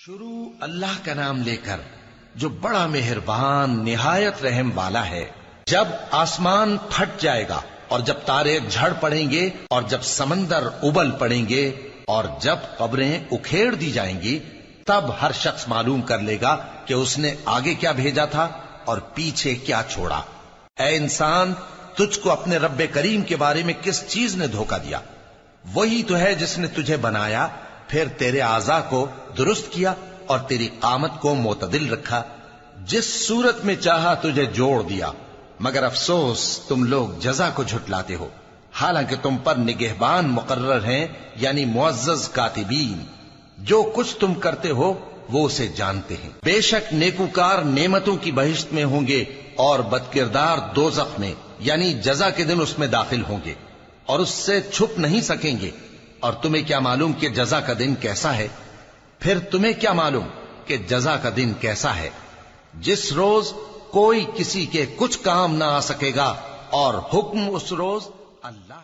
شروع اللہ کا نام لے کر جو بڑا مہربان نہایت رحم والا ہے۔ جب آسمان پھٹ جائے گا اور جب تارے جھڑ پڑیں گے اور جب سمندر ابل پڑیں گے اور جب قبریں اکھیڑ دی جائیں گی، تب ہر شخص معلوم کر لے گا کہ اس نے آگے کیا بھیجا تھا اور پیچھے کیا چھوڑا۔ اے انسان، تجھ کو اپنے رب کریم کے بارے میں کس چیز نے دھوکہ دیا؟ وہی تو ہے جس نے تجھے بنایا، پھر تیرے اعضاء کو درست کیا اور تیری قامت کو معتدل رکھا، جس صورت میں چاہا تجھے جوڑ دیا۔ مگر افسوس تم لوگ جزا کو جھٹلاتے ہو، حالانکہ تم پر نگہبان مقرر ہیں، یعنی معزز کاتبین۔ جو کچھ تم کرتے ہو وہ اسے جانتے ہیں۔ بے شک نیکوکار نعمتوں کی بہشت میں ہوں گے اور بدکردار دوزخ میں، یعنی جزا کے دن اس میں داخل ہوں گے اور اس سے چھپ نہیں سکیں گے۔ اور تمہیں کیا معلوم کہ جزا کا دن کیسا ہے؟ پھر تمہیں کیا معلوم کہ جزا کا دن کیسا ہے؟ جس روز کوئی کسی کے کچھ کام نہ آ سکے گا اور حکم اس روز اللہ